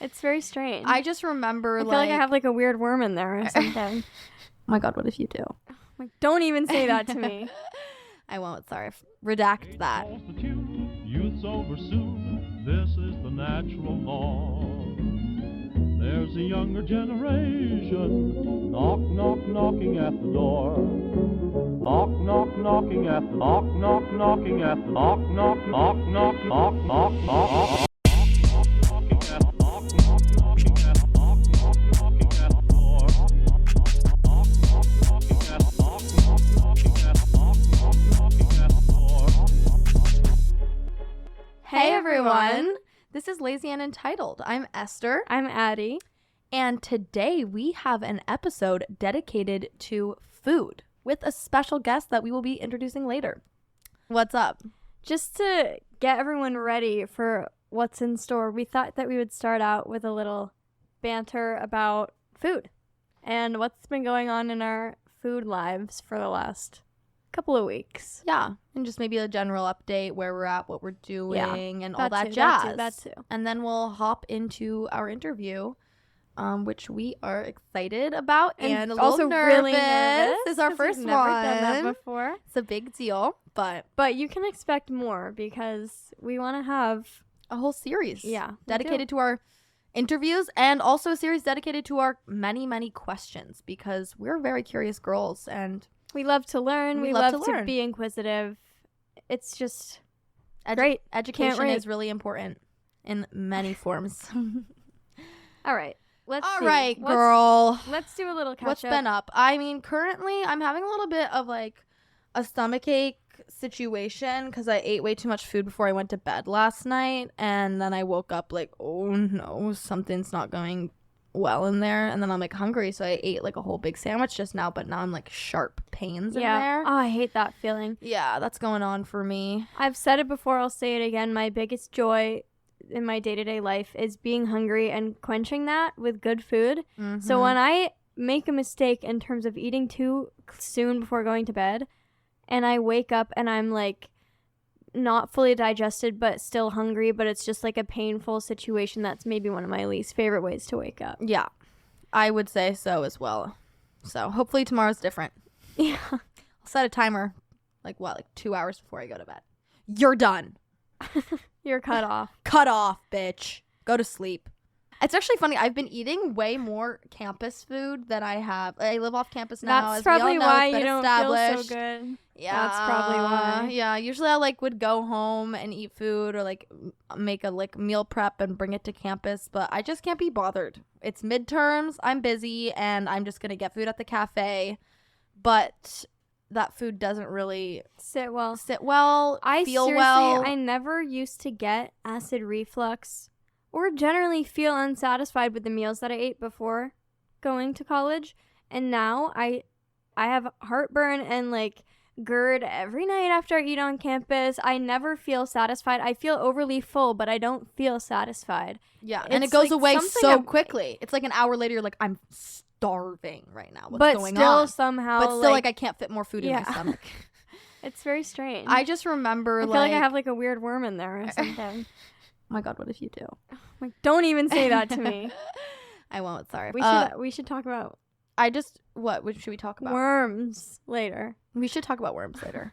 It's very strange. I just remember I feel like I have like a weird worm in there or something. Oh my God, what if you do? Like, don't even say that to me. I won't, sorry. Redact that. Youth's over soon, this is the natural law. There's a younger generation, knock, knock, knocking at the door. Knock, knock, knocking at the knock, knock, knocking at the knock, knock, knock, knock, knock, knock, knock. Hey everyone, this is Lazy and Entitled. I'm Esther. I'm Addy. And today we have an episode dedicated to food with a special guest that we will be introducing later. What's up? Just to get everyone ready for what's in store, we thought that we would start out with a little banter about food and what's been going on in our food lives for the last couple of weeks. Yeah, and just maybe a general update where we're at, what we're doing, and all that too, jazz. That too. And then we'll hop into our interview, which we are excited about and a little also nervous. really nervous. This is our 1st we've never one. done that before. It's a big deal, but you can expect more because we want to have a whole series dedicated to to our interviews and also a series dedicated to our many, many questions because we're very curious girls and we love to learn. We love to be inquisitive. It's just great. Education is really important in many forms. All right. Let's All see. right, girl. Let's do a little catch What's up. been up? I mean, currently I'm having a little bit of like a stomachache situation because I ate way too much food before I went to bed last night. And then I woke up like, oh no, something's not going well in there. And then I'm like hungry. So I ate like a whole big sandwich just now. But now I'm like sharp pains in there. Oh, I hate that feeling. Yeah, that's going on for me. I've said it before. I'll say it again. My biggest joy in my day-to-day life is being hungry and quenching that with good food. Mm-hmm. So when I make a mistake in terms of eating too soon before going to bed and I wake up and I'm like not fully digested but still hungry, but it's just like a painful situation, that's maybe one of my least favorite ways to wake up. Yeah, I would say so as well. So hopefully tomorrow's different. Yeah. I'll set a timer like 2 hours before I go to bed. You're done. You're cut off. Cut off, bitch. Go to sleep. It's actually funny. I've been eating way more campus food than I have. I live off campus now. That's probably why you don't feel so good. Yeah, that's probably why. Yeah, usually I would go home and eat food or make a meal prep and bring it to campus, but I just can't be bothered. It's midterms. I'm busy and I'm just gonna get food at the cafe, but that food doesn't really sit well. I feel well. I never used to get acid reflux or generally feel unsatisfied with the meals that I ate before going to college. And now I have heartburn and GERD every night after I eat on campus. I never feel satisfied. I feel overly full, but I don't feel satisfied. Yeah, and it goes away so quickly. It's like an hour later, you're like, I'm starving right now. What's going on? Somehow, but still, I can't fit more food in my stomach. It's very strange. I just remember, I feel like I have a weird worm in there or something. Oh my God, what if you do? Don't even say that to me. I won't, sorry. We should talk about what should we talk about? Worms later. We should talk about worms later.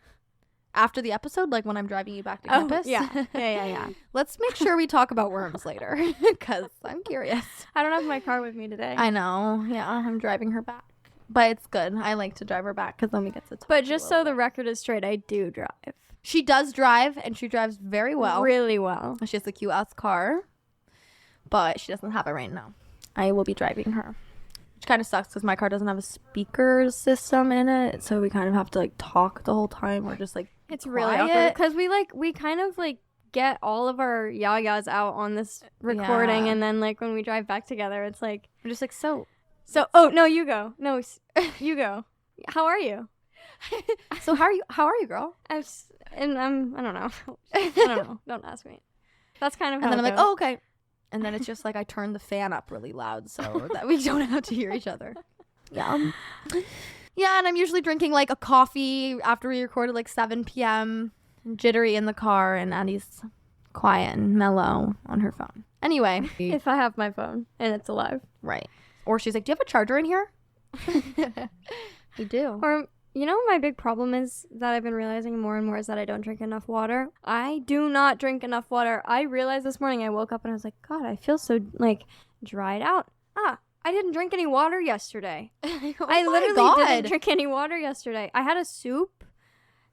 After the episode, like when I'm driving you back to campus? Yeah. Let's make sure we talk about worms later because I'm curious. I don't have my car with me today. I know. Yeah, I'm driving her back. But it's good. I like to drive her back because then we get to talk. But just so the record is straight, I do drive. She does drive, and she drives very well. Really well. She has a cute-ass car, but she doesn't have it right now. I will be driving her. Which kind of sucks because my car doesn't have a speaker system in it, so we kind of have to talk the whole time. We're just it's really awkward because we kind of get all of our yayas out on this recording, and then when we drive back together, it's we're just so. Oh no, you go. No, you go. How are you? So how are you, girl? I don't know. I don't know. Don't ask me. That's kind of how and then it I'm goes. oh, okay. And then it's just I turn the fan up really loud so that we don't have to hear each other. Yeah. Yeah, and I'm usually drinking a coffee after we recorded 7 p.m. jittery in the car, and Addy's quiet and mellow on her phone. Anyway. If I have my phone and it's alive. Right. Or she's like, do you have a charger in here? You do. Or, you know, my big problem is that I've been realizing more and more is that I don't drink enough water. I do not drink enough water. I realized this morning, I woke up and I was like, God, I feel so, like, dried out. I didn't drink any water yesterday. I literally didn't drink any water yesterday. I had a soup,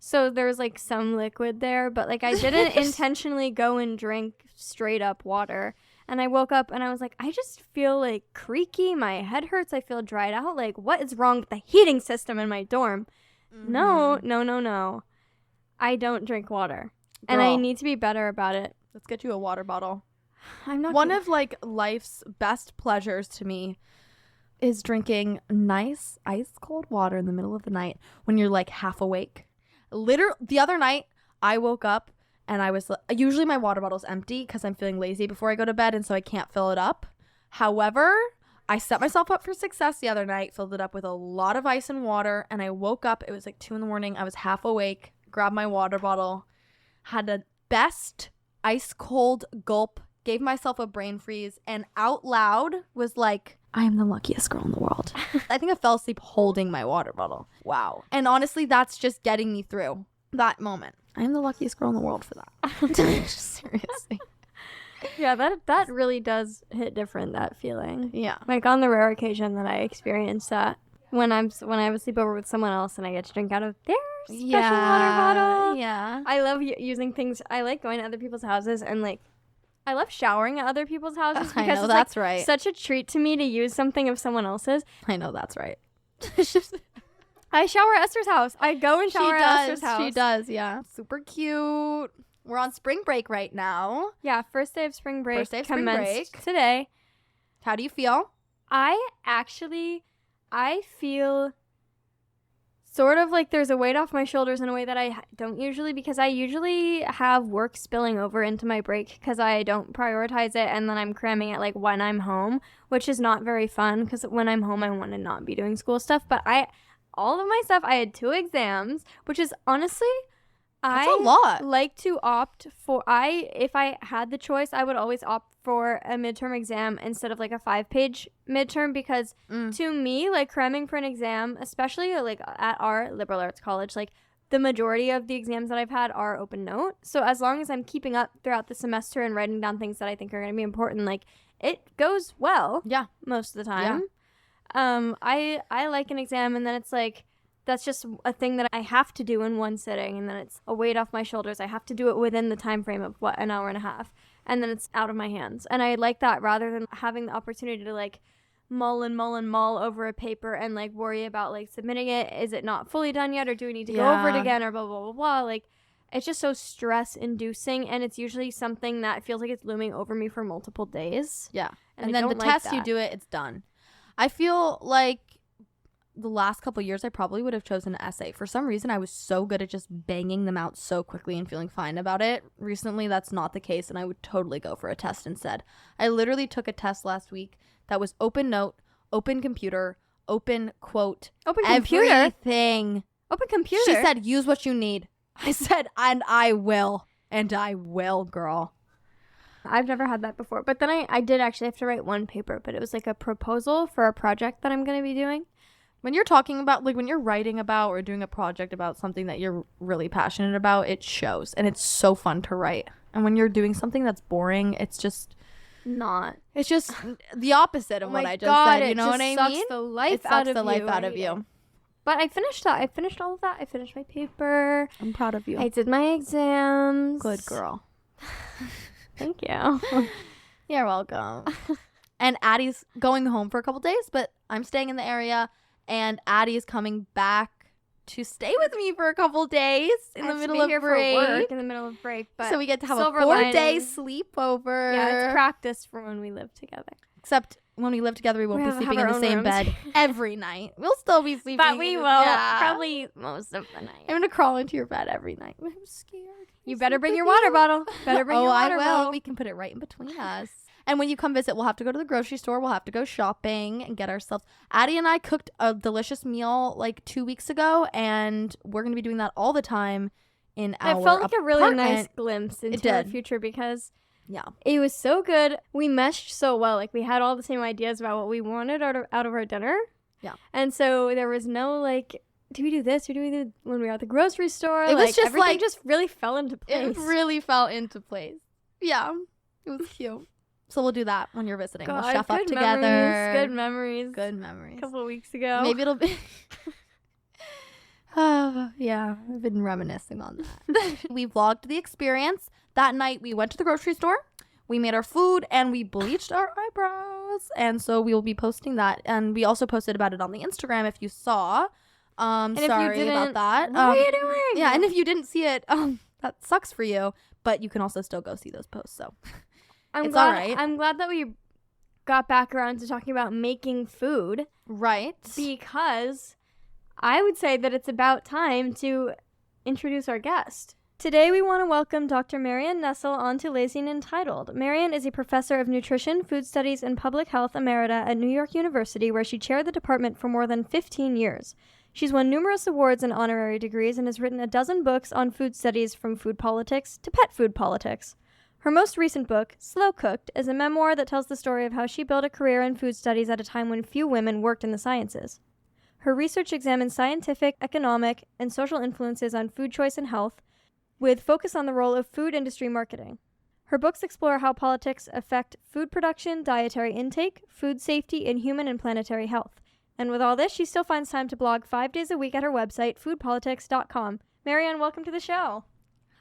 so there was, like, some liquid there, but, like, I didn't intentionally go and drink straight up water. And I woke up and I was like, I just feel, like, creaky. My head hurts. I feel dried out. Like, what is wrong with the heating system in my dorm? Mm-hmm. No. I don't drink water. Girl. And I need to be better about it. Let's get you a water bottle. I'm not One of, like, life's best pleasures to me is drinking nice ice cold water in the middle of the night when you're, like, half awake. Literally, the other night, I woke up and I was, usually my water bottle's empty because I'm feeling lazy before I go to bed and so I can't fill it up. However, I set myself up for success the other night, filled it up with a lot of ice and water, and I woke up, it was like 2 a.m, I was half awake, grabbed my water bottle, had the best ice cold gulp, gave myself a brain freeze, and out loud was like, I am the luckiest girl in the world. I think I fell asleep holding my water bottle. Wow. And honestly, that's just getting me through that moment. I am the luckiest girl in the world for that. Seriously. Yeah, that really does hit different, that feeling. Yeah. Like, on the rare occasion that I experience that, when I have a sleepover with someone else and I get to drink out of their special water bottle. Yeah. I love using things. I like going to other people's houses and, like, I love showering at other people's houses because I know, it's that's like right. Such a treat to me to use something of someone else's. I know, that's right. I shower at Esther's house. I go and shower at Esther's house. She does, yeah. Super cute. We're on spring break right now. Yeah, first day of spring break. First day of spring break. Today. How do you feel? I feel sort of like there's a weight off my shoulders in a way that I don't usually, because I usually have work spilling over into my break because I don't prioritize it, and then I'm cramming it like when I'm home, which is not very fun because when I'm home I want to not be doing school stuff. But all of my stuff, I had 2 exams, which is honestly, that's a lot. Like to opt for, if I had the choice, I would always opt for a midterm exam instead of like a 5-page midterm, because to me, like, cramming for an exam, especially like at our liberal arts college, like the majority of the exams that I've had are open note. So as long as I'm keeping up throughout the semester and writing down things that I think are going to be important, like, it goes well. Yeah. Most of the time. Yeah. I like an exam, and then it's like, that's just a thing that I have to do in one sitting, and then it's a weight off my shoulders. I have to do it within the time frame of an hour and a half, and then it's out of my hands. And I like that rather than having the opportunity to like mull over a paper and like worry about like submitting it. Is it not fully done yet, or do we need to go over it again, or blah blah blah blah. Like, it's just so stress inducing, and it's usually something that feels like it's looming over me for multiple days. Yeah. And then the test you do it, it's done. I feel like the last couple years I probably would have chosen an essay. For some reason, I was so good at just banging them out so quickly and feeling fine about it. Recently, that's not the case, and I would totally go for a test instead. I literally took a test last week that was open note, open computer, open quote, open computer, everything. Open computer. She said, use what you need. I said, and I will, girl. I've never had that before, but then I did actually have to write one paper, but it was like a proposal for a project that I'm going to be doing. When you're talking about, like, when you're writing about or doing a project about something that you're really passionate about, it shows, and it's so fun to write. And when you're doing something that's boring, it's just not. It's just the opposite of what I just said. You know what I mean? It sucks the life out of you. But I finished that. I finished all of that. I finished my paper. I'm proud of you. I did my exams. Good girl. Thank you. You're welcome. And Addy's going home for a couple days, but I'm staying in the area. And Addy is coming back to stay with me for a couple days in the middle of break. In the middle of break, but so we get to have a 4-day sleepover. Yeah, it's practice for when we live together. Except when we live together, we won't be sleeping in the same bed every night. We'll still be sleeping, but we will probably most of the night. I'm gonna crawl into your bed every night. I'm scared. You better bring your water bottle. Better bring your water bottle. We can put it right in between us. And when you come visit, we'll have to go to the grocery store. We'll have to go shopping and get ourselves. Addy and I cooked a delicious meal like 2 weeks ago, and we're going to be doing that all the time in our It felt like a really nice apartment. glimpse into our did. future because Yeah. it was so good. We meshed so well. Like, we had all the same ideas about what we wanted out of our dinner. Yeah. And so there was no, like, do we do this or do we do when we were at the grocery store? It was just, everything like, just really fell into place. It really fell into place. Yeah. It was cute. So we'll do that when you're visiting. God, we'll chef up good together. memories, good memories. Good memories. A couple of weeks ago. Maybe it'll be... Oh, yeah. I've been reminiscing on that. We vlogged the experience. That night, we went to the grocery store. We made our food, and we bleached our eyebrows. And so we will be posting that. And we also posted about it on the Instagram if you saw. And Sorry if you about didn't, that. what are you doing? Yeah, and if you didn't see it, that sucks for you. But you can also still go see those posts. So I'm it's glad, all right. I'm glad that we got back around to talking about making food Right. because I would say that it's about time to introduce our guest. Today we want to welcome Dr. Marion Nestle onto Lazy and Entitled. Marion is a professor of nutrition, food studies, and public health emerita at New York University, where she chaired the department for more than 15 years. She's won numerous awards and honorary degrees and has written a dozen books on food studies, from food politics to pet food politics. Her most recent book, Slow Cooked, is a memoir that tells the story of how she built a career in food studies at a time when few women worked in the sciences. Her research examines scientific, economic, and social influences on food choice and health, with focus on the role of food industry marketing. Her books explore how politics affect food production, dietary intake, food safety, and human and planetary health. And with all this, she still finds time to blog 5 days a week at her website, foodpolitics.com. Marianne, welcome to the show.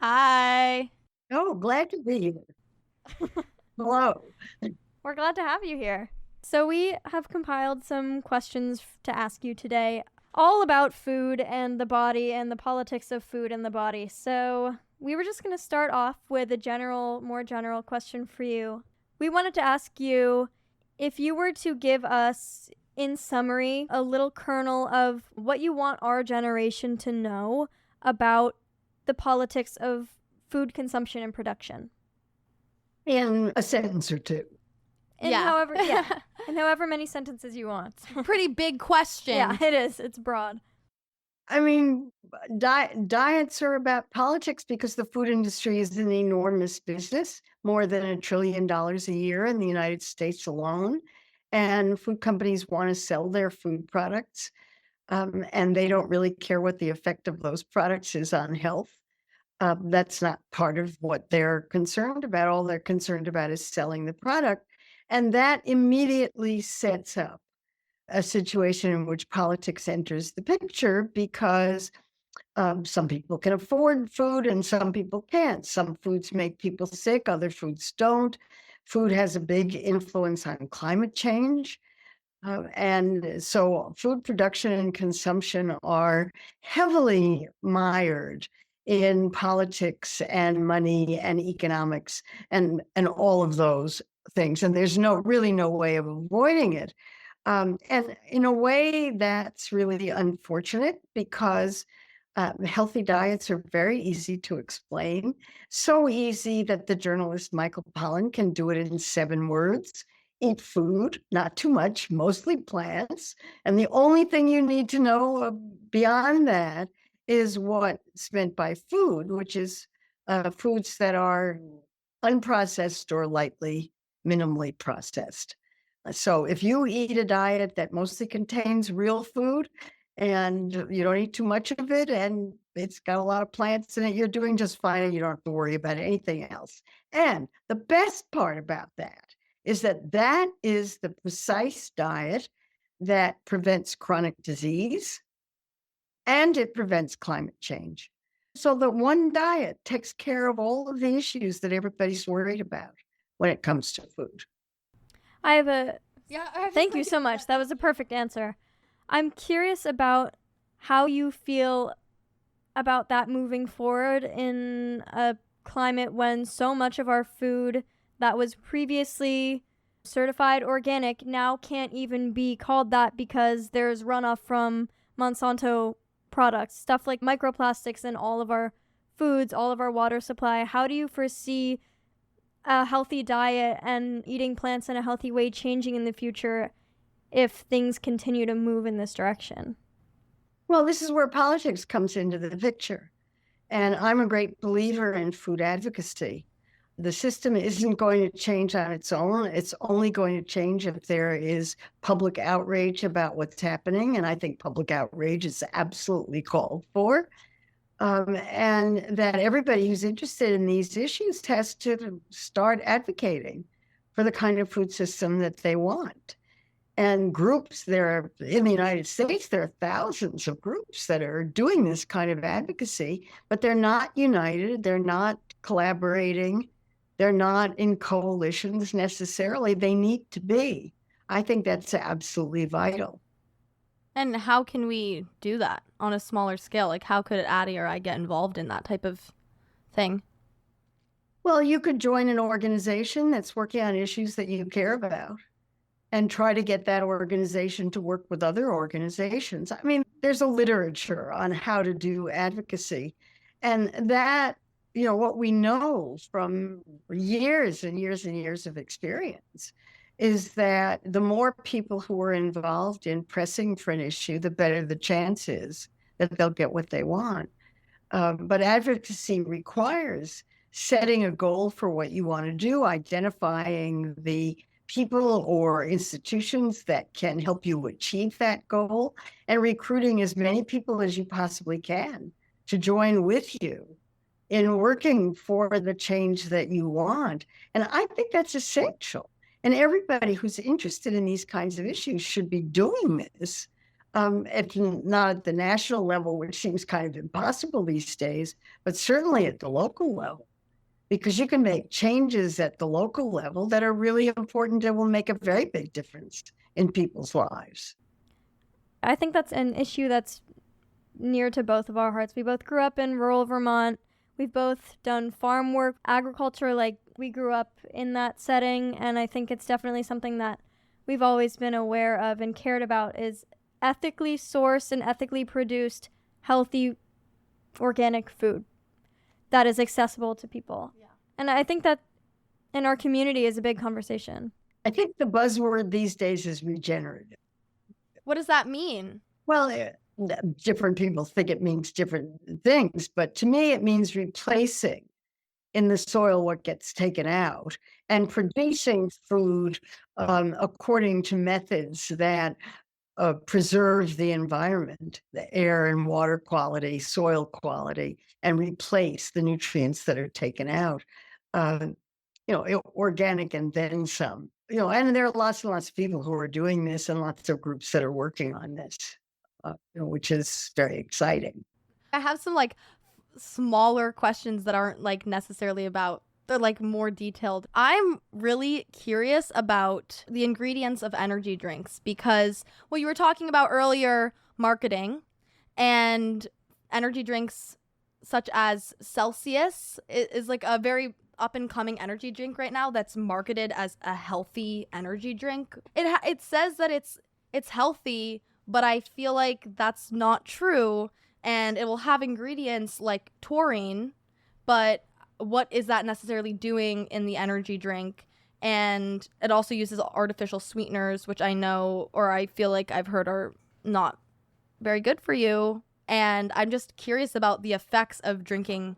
Hi. Oh, glad to be here. Hello. We're glad to have you here. So we have compiled some questions to ask you today, all about food and the body and the politics of food and the body. So we were just going to start off with a more general question for you. We wanted to ask you if you were to give us, in summary, a little kernel of what you want our generation to know about the politics of food consumption and production. In a sentence or two. In however many sentences you want. Pretty big question. Yeah, it is. It's broad. I mean, diets are about politics because the food industry is an enormous business, more than $1 trillion a year in the United States alone. And food companies want to sell their food products, and they don't really care what the effect of those products is on health. That's not part of what they're concerned about. All they're concerned about is selling the product. And that immediately sets up a situation in which politics enters the picture because some people can afford food and some people can't. Some foods make people sick, other foods don't. Food has a big influence on climate change. And so food production and consumption are heavily mired in politics and money and economics and all of those things. And there's really no way of avoiding it. And in a way, that's really unfortunate because healthy diets are very easy to explain. So easy that the journalist Michael Pollan can do it in 7 words. Eat food, not too much, mostly plants. And the only thing you need to know beyond that is what's meant by food, which is foods that are unprocessed or lightly, minimally processed. So if you eat a diet that mostly contains real food and you don't eat too much of it and it's got a lot of plants in it, you're doing just fine and you don't have to worry about anything else. And the best part about that is that is the precise diet that prevents chronic disease and it prevents climate change. So the one diet takes care of all of the issues that everybody's worried about when it comes to food. Thank you so much. That was a perfect answer. I'm curious about how you feel about that moving forward in a climate when so much of our food that was previously certified organic now can't even be called that because there's runoff from Monsanto products, stuff like microplastics in all of our foods, all of our water supply. How do you foresee a healthy diet and eating plants in a healthy way changing in the future if things continue to move in this direction? Well, this is where politics comes into the picture. And I'm a great believer in food advocacy. The system isn't going to change on its own. It's only going to change if there is public outrage about what's happening. And I think public outrage is absolutely called for. And that everybody who's interested in these issues has to start advocating for the kind of food system that they want. And groups, in the United States, there are thousands of groups that are doing this kind of advocacy, but they're not united, they're not collaborating, they're not in coalitions necessarily. They need to be. I think that's absolutely vital. And how can we do that on a smaller scale? Like, how could Addy or I get involved in that type of thing? Well, you could join an organization that's working on issues that you care about and try to get that organization to work with other organizations. I mean, there's a literature on how to do advocacy. And that, what we know from years and years and years of experience is that the more people who are involved in pressing for an issue, the better the chance is that they'll get what they want. But advocacy requires setting a goal for what you want to do, identifying the people or institutions that can help you achieve that goal, and recruiting as many people as you possibly can to join with you in working for the change that you want. And I think that's essential. And everybody who's interested in these kinds of issues should be doing this. If not at the national level, which seems kind of impossible these days, but certainly at the local level, because you can make changes at the local level that are really important and will make a very big difference in people's lives. I think that's an issue that's near to both of our hearts. We both grew up in rural Vermont. We've both done farm work, agriculture, like we grew up in that setting, and I think it's definitely something that we've always been aware of and cared about is ethically sourced and ethically produced healthy organic food that is accessible to people. Yeah. And I think that in our community is a big conversation. I think the buzzword these days is regenerative. What does that mean? Well, different people think it means different things, but to me, it means replacing in the soil what gets taken out and producing food according to methods that preserve the environment, the air and water quality, soil quality, and replace the nutrients that are taken out. Organic and then some. And there are lots and lots of people who are doing this and lots of groups that are working on this, which is very exciting. I have some smaller questions that aren't necessarily about, they're more detailed. I'm really curious about the ingredients of energy drinks because you were talking about earlier, marketing, and energy drinks such as Celsius is a very up and coming energy drink right now that's marketed as a healthy energy drink. It says that it's healthy, but I feel like that's not true, and it will have ingredients like taurine, but what is that necessarily doing in the energy drink? And it also uses artificial sweeteners, which I know, or I feel like I've heard are not very good for you. And I'm just curious about the effects of drinking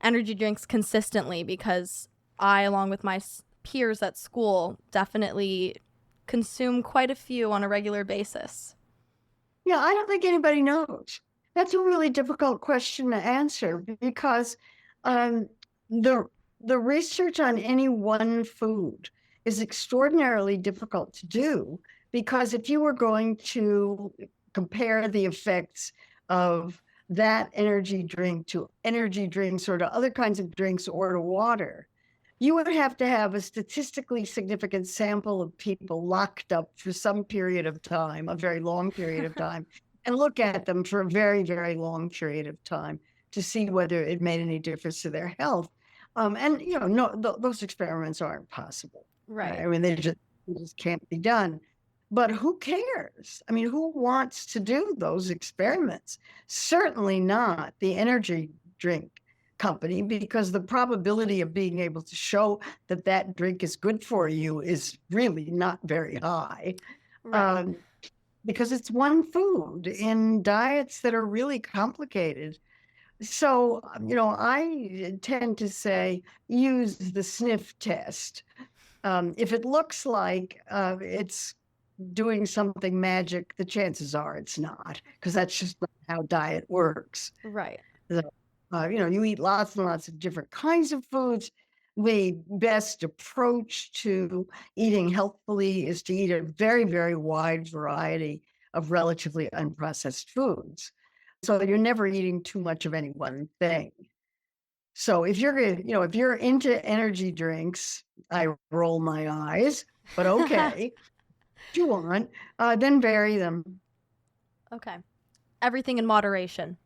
energy drinks consistently because I, along with my peers at school, definitely consume quite a few on a regular basis. Yeah, I don't think anybody knows. That's a really difficult question to answer because the research on any one food is extraordinarily difficult to do because if you were going to compare the effects of that energy drink to energy drinks or to other kinds of drinks or to water, you would have to have a statistically significant sample of people locked up for some period of time, a very long period of time, and look at them for a very, very long period of time to see whether it made any difference to their health. Those experiments aren't possible. Right. I mean, they just can't be done. But who cares? I mean, who wants to do those experiments? Certainly not the energy drink company, because the probability of being able to show that that drink is good for you is really not very high. Right. Because it's one food in diets that are really complicated. So, I tend to say use the sniff test. If it looks like it's doing something magic, the chances are it's not, because that's just not how diet works. Right. So, you eat lots and lots of different kinds of foods. The best approach to eating healthfully is to eat a very, very wide variety of relatively unprocessed foods. So you're never eating too much of any one thing. So if you're into energy drinks, I roll my eyes, but okay, if you want, then vary them. Okay. Everything in moderation.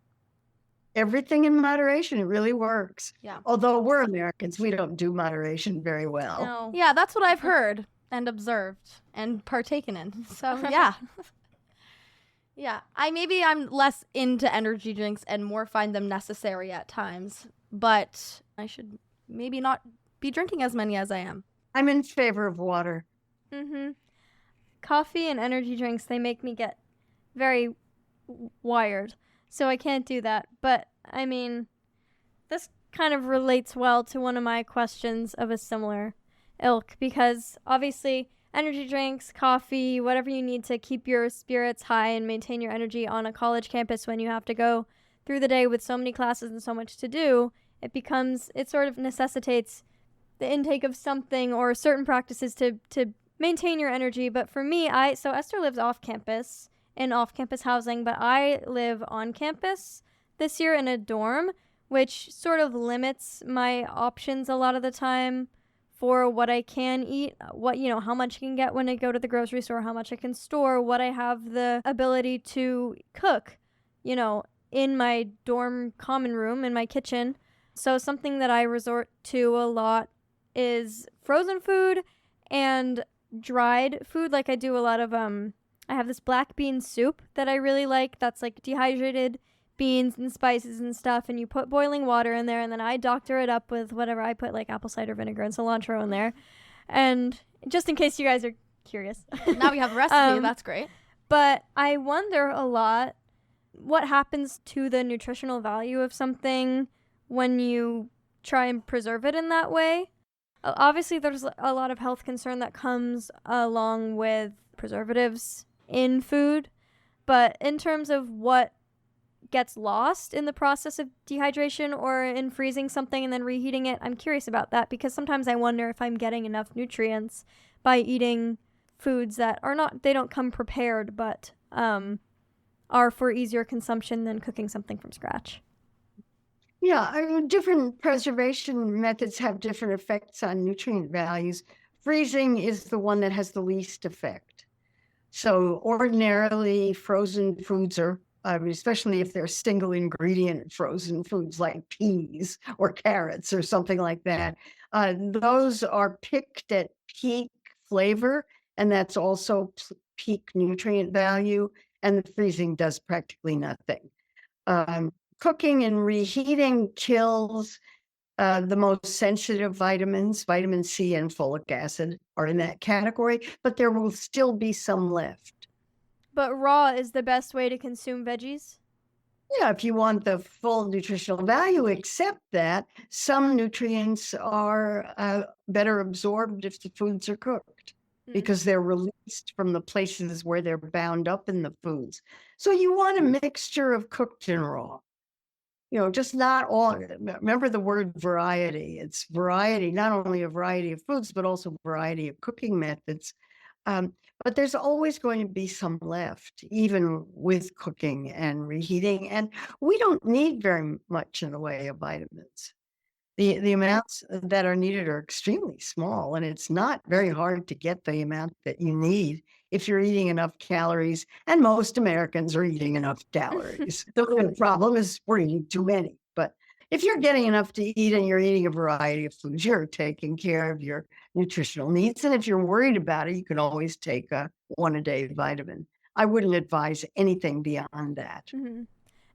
Everything in moderation, it really works. Yeah. Although we're Americans, we don't do moderation very well. No. Yeah, that's what I've heard and observed and partaken in. So, yeah. Yeah. I'm less into energy drinks and more find them necessary at times, but I should maybe not be drinking as many as I am. I'm in favor of water. Mm-hmm. Coffee and energy drinks, they make me get very wired. So I can't do that. But, I mean, this kind of relates well to one of my questions of a similar ilk, because obviously energy drinks, coffee, whatever you need to keep your spirits high and maintain your energy on a college campus when you have to go through the day with so many classes and so much to do, it sort of necessitates the intake of something or certain practices to maintain your energy. But for me, so Esther lives off campus in off-campus housing, but I live on campus this year in a dorm, which sort of limits my options a lot of the time for what I can eat, how much I can get when I go to the grocery store, how much I can store, what I have the ability to cook, in my dorm common room, in my kitchen. So something that I resort to a lot is frozen food and dried food. Like I do a lot of, I have this black bean soup that I really like. That's like dehydrated beans and spices and stuff, and you put boiling water in there, and then I doctor it up with whatever. I put like apple cider vinegar and cilantro in there, and just in case you guys are curious. Now we have a recipe. That's great. But I wonder a lot what happens to the nutritional value of something when you try and preserve it in that way. Obviously, there's a lot of health concern that comes along with preservatives in food, but in terms of what gets lost in the process of dehydration or in freezing something and then reheating it, I'm curious about that, because sometimes I wonder if I'm getting enough nutrients by eating foods that they don't come prepared, but are for easier consumption than cooking something from scratch. Yeah, different preservation methods have different effects on nutrient values. Freezing is the one that has the least effect. So ordinarily, frozen foods are, especially if they're single ingredient frozen foods like peas or carrots or something like that, those are picked at peak flavor, and that's also peak nutrient value, and the freezing does practically nothing. Cooking and reheating kills the most sensitive vitamins. Vitamin C and folic acid are in that category, but there will still be some left. But raw is the best way to consume veggies? Yeah, if you want the full nutritional value, except that some nutrients are better absorbed if the foods are cooked, because they're released from the places where they're bound up in the foods. So you want a mixture of cooked and raw. Just not all. Remember the word variety. It's variety, not only a variety of foods, but also variety of cooking methods. But there's always going to be some left, even with cooking and reheating. And we don't need very much in the way of vitamins. The amounts that are needed are extremely small, and it's not very hard to get the amount that you need if you're eating enough calories, and most Americans are eating enough calories. The real problem is we're eating too many. But if you're getting enough to eat and you're eating a variety of foods, you're taking care of your nutritional needs. And if you're worried about it, you can always take a one-a-day vitamin. I wouldn't advise anything beyond that. Mm-hmm.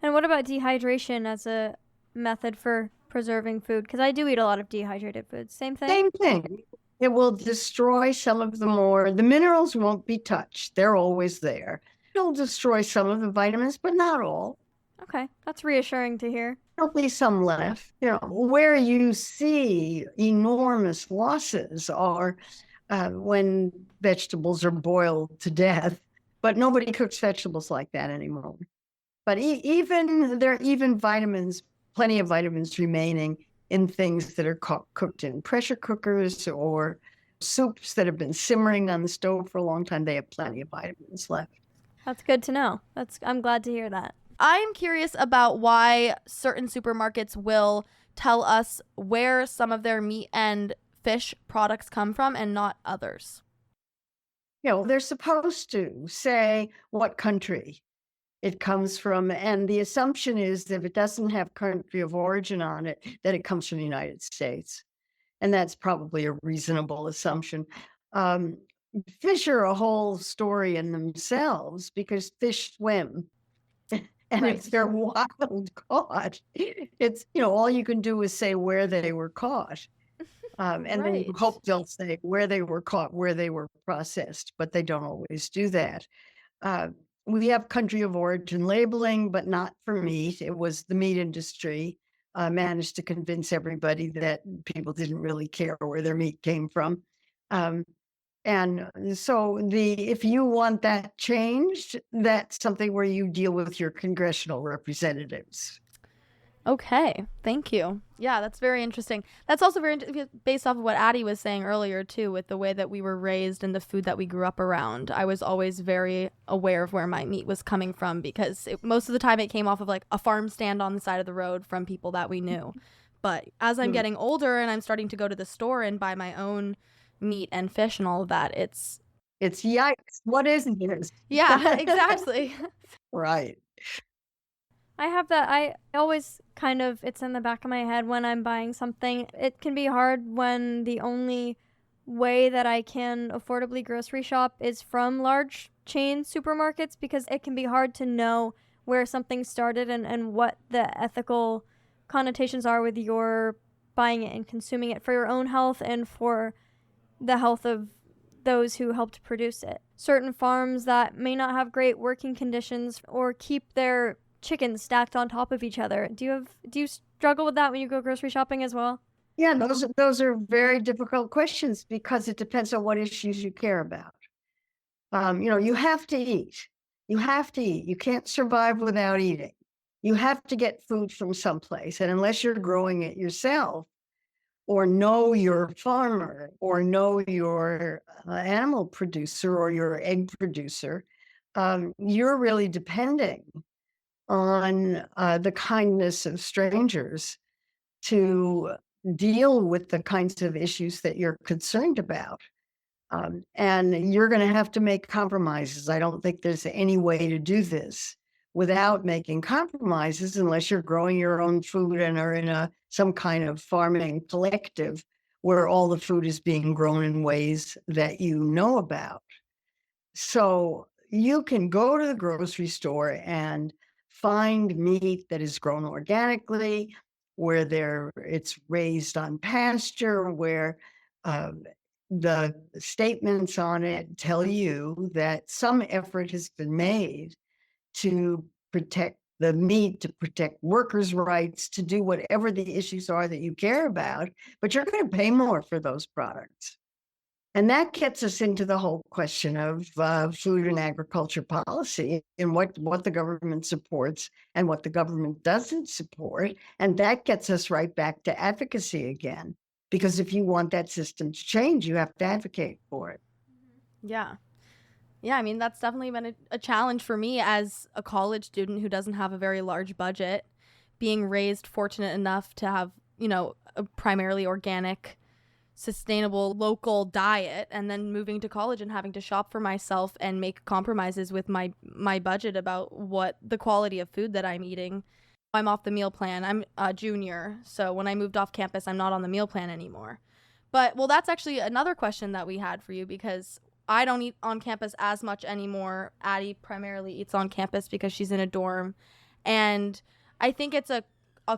And what about dehydration as a method for preserving food? Because I do eat a lot of dehydrated foods. Same thing? Same thing. It will destroy some of the minerals won't be touched. They're always there. It'll destroy some of the vitamins, but not all. Okay, that's reassuring to hear. There'll be some left. Where you see enormous losses are when vegetables are boiled to death, but nobody cooks vegetables like that anymore. But there are even vitamins, plenty of vitamins remaining in things that are cooked in pressure cookers or soups that have been simmering on the stove for a long time. They have plenty of vitamins left. That's good to know. I'm glad to hear that. I'm curious about why certain supermarkets will tell us where some of their meat and fish products come from and not others. They're supposed to say what country it comes from. And the assumption is that if it doesn't have country of origin on it, that it comes from the United States. And that's probably a reasonable assumption. Fish are a whole story in themselves because fish swim. And Right. if they're wild caught, it's, all you can do is say where they were caught. And then you Right. hope they'll say where they were caught, where they were processed, but they don't always do that. We have country of origin labeling, but not for meat. It was the meat industry managed to convince everybody that people didn't really care where their meat came from. And so if you want that changed, that's something where you deal with your congressional representatives. Okay, thank you. Yeah, that's very interesting. That's also very based off of what Addy was saying earlier too, with the way that we were raised and the food that we grew up around. I was always very aware of where my meat was coming from because most of the time it came off of like a farm stand on the side of the road from people that we knew. But as I'm getting older and I'm starting to go to the store and buy my own meat and fish and all of that, it's yikes. What is this? Yeah, exactly. Right. I have that. I always it's in the back of my head when I'm buying something. It can be hard when the only way that I can affordably grocery shop is from large chain supermarkets because it can be hard to know where something started and what the ethical connotations are with your buying it and consuming it for your own health and for the health of those who helped produce it. Certain farms that may not have great working conditions or keep their chickens stacked on top of each other. Do you struggle with that when you go grocery shopping as well? Yeah, those are very difficult questions because it depends on what issues you care about. You have to eat. You have to eat. You can't survive without eating. You have to get food from someplace. And unless you're growing it yourself or know your farmer or know your animal producer or your egg producer, you're really depending on the kindness of strangers to deal with the kinds of issues that you're concerned about. And you're going to have to make compromises. I don't think there's any way to do this without making compromises unless you're growing your own food and are in some kind of farming collective where all the food is being grown in ways that you know about. So you can go to the grocery store and find meat that is grown organically, where it's raised on pasture, where the statements on it tell you that some effort has been made to protect the meat, to protect workers' rights, to do whatever the issues are that you care about, but you're going to pay more for those products. And that gets us into the whole question of food and agriculture policy and what the government supports and what the government doesn't support. And that gets us right back to advocacy again. Because if you want that system to change, you have to advocate for it. Yeah. Yeah, I mean, that's definitely been a challenge for me as a college student who doesn't have a very large budget, being raised fortunate enough to have, a primarily organic, sustainable local diet, and then moving to college and having to shop for myself and make compromises with my budget about what the quality of food that I'm eating. I'm off the meal plan. I'm a junior, so when I moved off campus, I'm not on the meal plan anymore. But, well, that's actually another question that we had for you because I don't eat on campus as much anymore. Addy primarily eats on campus because she's in a dorm. And I think it's a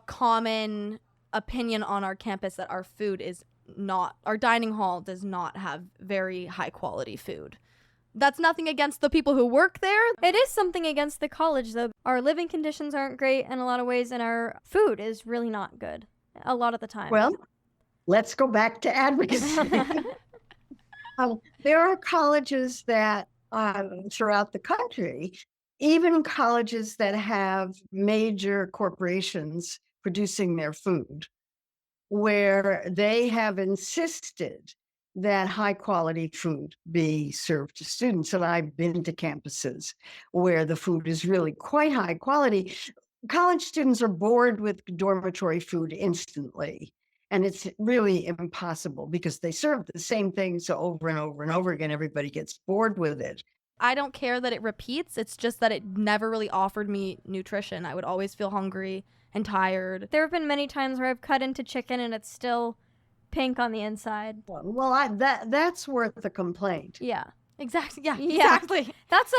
common opinion on our campus that our food is not, our dining hall does not have very high quality food. That's nothing against the people who work there. It is something against the college, though. Our living conditions aren't great in a lot of ways, and our food is really not good a lot of the time. Well, let's go back to advocacy. There are colleges that throughout the country, even colleges that have major corporations producing their food, where they have insisted that high quality food be served to students. And I've been to campuses where the food is really quite high quality. College students are bored with dormitory food instantly. And it's really impossible because they serve the same things over and over and over again. Everybody gets bored with it. I don't care that it repeats. It's just that it never really offered me nutrition. I would always feel hungry and tired. There have been many times where I've cut into chicken and it's still pink on the inside. Well, that's worth a complaint. Yeah. Exactly. Yeah, Yeah. exactly. That's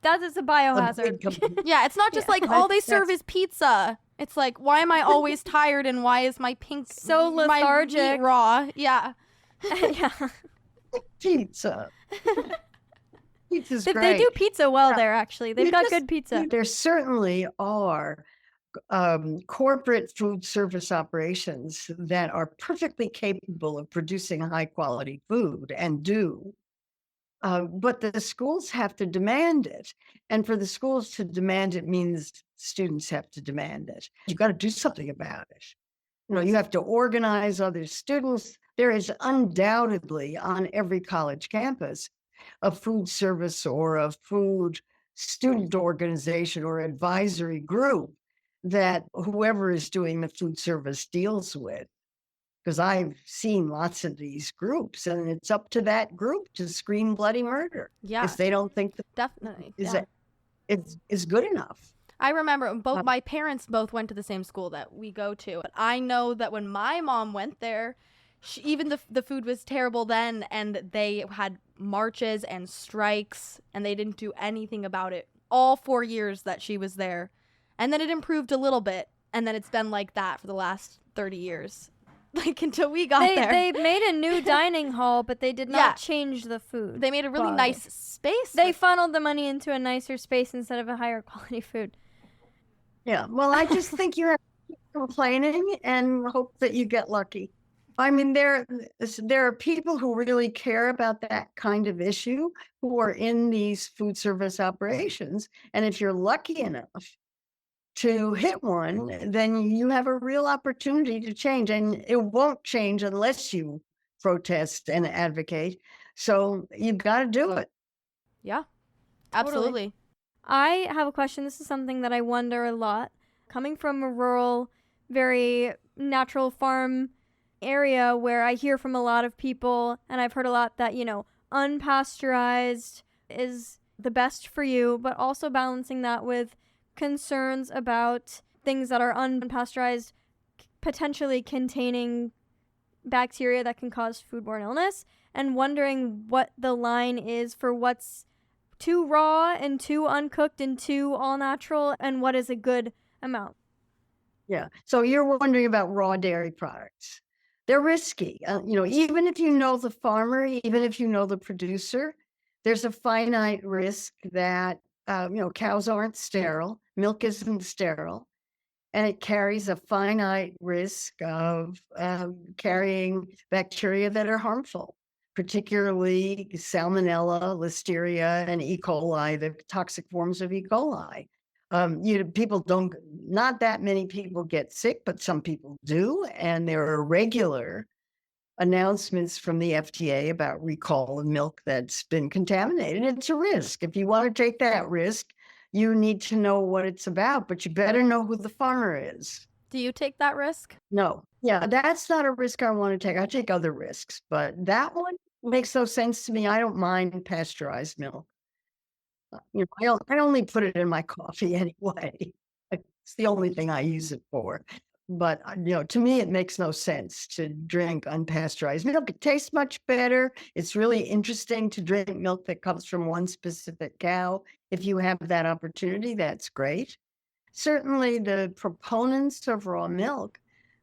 that is a biohazard. Yeah, it's not just like all they serve is pizza. It's like, why am I always tired and why is my pink So my lethargic. meat raw? Yeah. Yeah. Pizza. Pizza's They great. do pizza well Yeah. there, actually. They've got good pizza. There certainly are corporate food service operations that are perfectly capable of producing high quality food and do. But the schools have to demand it. And for the schools to demand it means students have to demand it. You've got to do something about it. You have to organize other students. There is undoubtedly on every college campus a food service or a food student organization or advisory group that whoever is doing the food service deals with. Because I've seen lots of these groups, and it's up to that group to scream bloody murder Yeah. if they don't think that Definitely. is good enough. I remember my parents both went to the same school that we go to. But I know that when my mom went there, even the food was terrible then, and they had marches and strikes, and they didn't do anything about it all 4 years that she was there. And then it improved a little bit, and then it's been like that for the last 30 years. Like, until we got there. They made a new dining hall, but they did not change the food. They made a really quality. nice space. They funneled the money into a nicer space instead of a higher quality food. Yeah, well, I just think you have to keep complaining and hope that you get lucky. I mean, there are people who really care about that kind of issue who are in these food service operations. And if you're lucky enough to hit one, then you have a real opportunity to change. And it won't change unless you protest and advocate. So you've got to do it. Yeah, Totally. absolutely. I have a question. This is something that I wonder a lot. Coming from a rural, very natural farm area where I hear from a lot of people, and I've heard a lot that, unpasteurized is the best for you, but also balancing that with concerns about things that are unpasteurized potentially containing bacteria that can cause foodborne illness, and wondering what the line is for what's too raw and too uncooked and too all natural, and what is a good amount. Yeah. So you're wondering about raw dairy products. They're risky. Even if you know the farmer, even if you know the producer, there's a finite risk that, cows aren't sterile, milk isn't sterile, and it carries a finite risk of carrying bacteria that are harmful, particularly Salmonella, Listeria, and E. coli, the toxic forms of E. coli. Not that many people get sick, but some people do. And there are regular announcements from the FDA about recall of milk that's been contaminated. It's a risk. If you want to take that risk, you need to know what it's about, but you better know who the farmer is. Do you take that risk? No. Yeah, that's not a risk I want to take. I take other risks, but that one makes no sense to me. I don't mind pasteurized milk. I only put it in my coffee anyway. It's the only thing I use it for. But, to me, it makes no sense to drink unpasteurized milk. It tastes much better. It's really interesting to drink milk that comes from one specific cow. If you have that opportunity, that's great. Certainly, the proponents of raw milk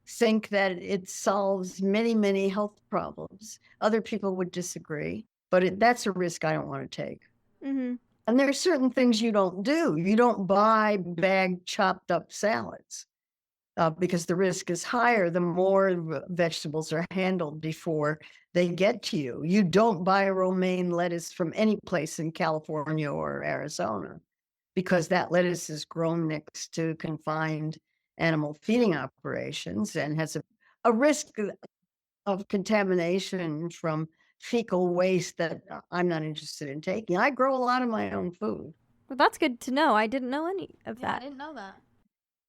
think that it solves many, many health problems. Other people would disagree. but that's a risk I don't want to take. Mm-hmm. And there are certain things you don't do. You don't buy bagged, chopped up salads because the risk is higher the more vegetables are handled before they get to you. You don't buy a romaine lettuce from any place in California or Arizona because that lettuce is grown next to confined animal feeding operations and has a risk of contamination from fecal waste that I'm not interested in taking. I grow a lot of my own food. Well, that's good to know. I didn't know any of Yeah, I that. didn't know that.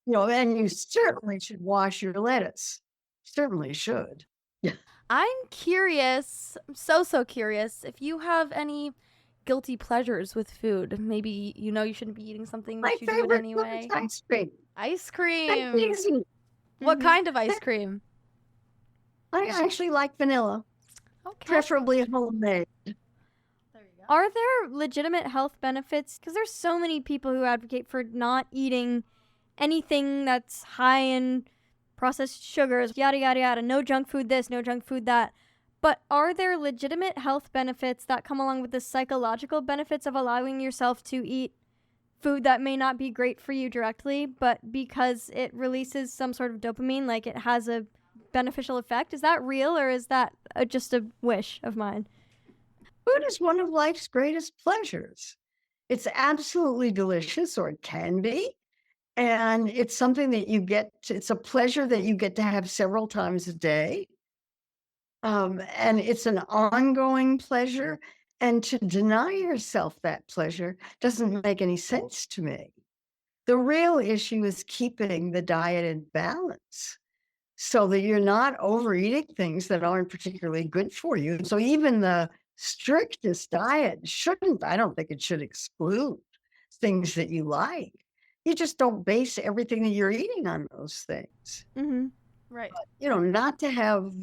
And you certainly should wash your lettuce. Certainly should. I'm curious, so curious, if you have any guilty pleasures with food. Maybe you shouldn't be eating something, My but you do it favorite anyway. food is ice cream. Ice That's cream. easy. What Mhm. kind of ice cream? I actually like vanilla, Okay. preferably homemade. There you go. Are there legitimate health benefits? Because there's so many people who advocate for not eating anything that's high in processed sugars, yada, yada, yada. No junk food this, no junk food that. But are there legitimate health benefits that come along with the psychological benefits of allowing yourself to eat food that may not be great for you directly, but because it releases some sort of dopamine, like it has a beneficial effect? Is that real, or is that just a wish of mine? Food is one of life's greatest pleasures. It's absolutely delicious, or it can be. And it's something that it's a pleasure that you get to have several times a day. And it's an ongoing pleasure. And to deny yourself that pleasure doesn't make any sense to me. The real issue is keeping the diet in balance so that you're not overeating things that aren't particularly good for you. So even the strictest diet I don't think it should exclude things that you like. You just don't base everything that you're eating on those things. Mm-hmm. Right. Not to have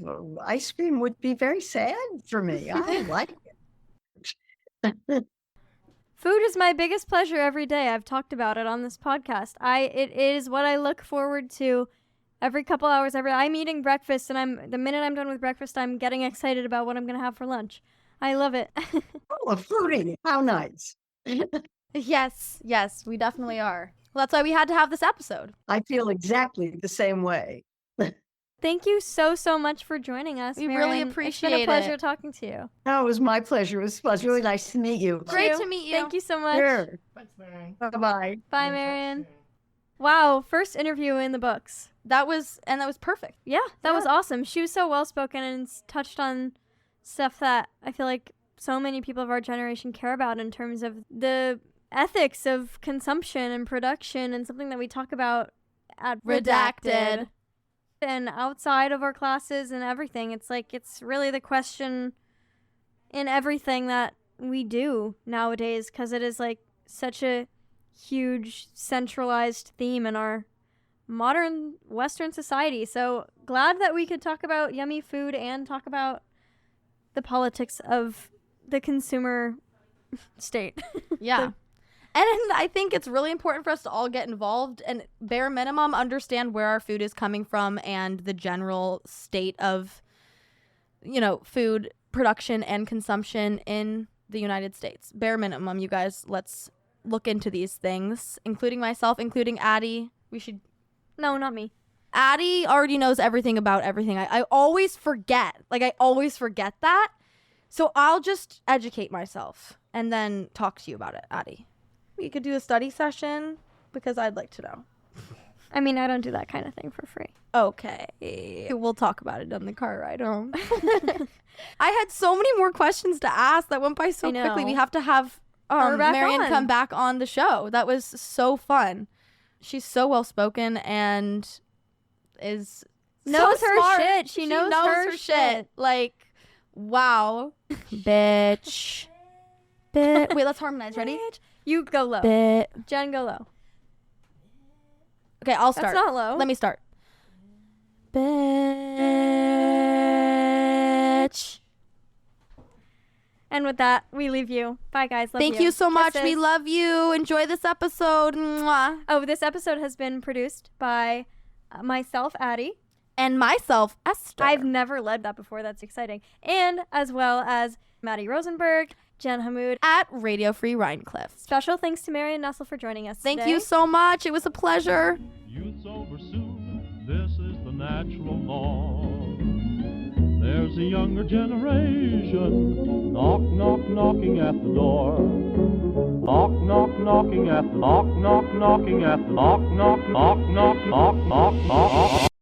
ice cream would be very sad for me. I like it. Food is my biggest pleasure every day. I've talked about it on this podcast. It is what I look forward to every couple hours. I'm eating breakfast, and the minute I'm done with breakfast, I'm getting excited about what I'm gonna have for lunch. I love it. Oh, a foodie. How nice. Yes, we definitely are. Well, that's why we had to have this episode. I feel exactly the same way. Thank you so much for joining us. We really Marion. appreciate It's been a pleasure it. talking to you. Oh, it was my pleasure. It was really nice to meet you. Great You. to meet you. Thank you so much. Sure. Thanks, Mary. Bye-bye. Bye, Marion. Wow, first interview in the books. That was perfect. Yeah, that was awesome. She was so well spoken and touched on stuff that I feel like so many people of our generation care about in terms of the ethics of consumption and production, and something that we talk about at Redacted. and outside of our classes and everything. It's like, it's really the question in everything that we do nowadays, because it is like such a huge centralized theme in our modern Western society. So glad that we could talk about yummy food and talk about the politics of the consumer state. Yeah. And I think it's really important for us to all get involved and, bare minimum, understand where our food is coming from and the general state of, food production and consumption in the United States. Bare minimum, you guys, let's look into these things, including myself, including Addy. No, not me. Addy already knows everything about everything. I always forget. I always forget that. So I'll just educate myself and then talk to you about it, Addy. We could do a study session because I'd like to know. I mean, I don't do that kind of thing for free. Okay. We'll talk about it on the car ride home. I had so many more questions to ask that went by so I know. quickly. We have to have Her back Marion on. come back on the show. That was so fun. She's so well spoken and is Knows so her smart. shit. She knows her shit. Like, wow. Bitch. Wait, let's harmonize. Ready? You go low. Bit. Jen, go low. Okay, I'll start. That's not low. Let me start. Bitch. And with that, we leave you. Bye, guys. Love Thank you so much. We Kisses. love you. Enjoy this episode. Mwah. Oh, this episode has been produced by myself, Addy. And myself, Esther. I've never led that before. That's exciting. And as well as Maddie Rosenberg, Jen Hamoud. At Radio Free Rhinecliff. Special thanks to Marion Nestle for joining us Thank today. you so much. It was a pleasure. Youth's over soon, this is the natural law. There's a younger generation, knock, knock, knocking at the door. Knock, knock, knocking at the knock, knock, knocking at the knock, knock, knock, knock, knock, knock, knock.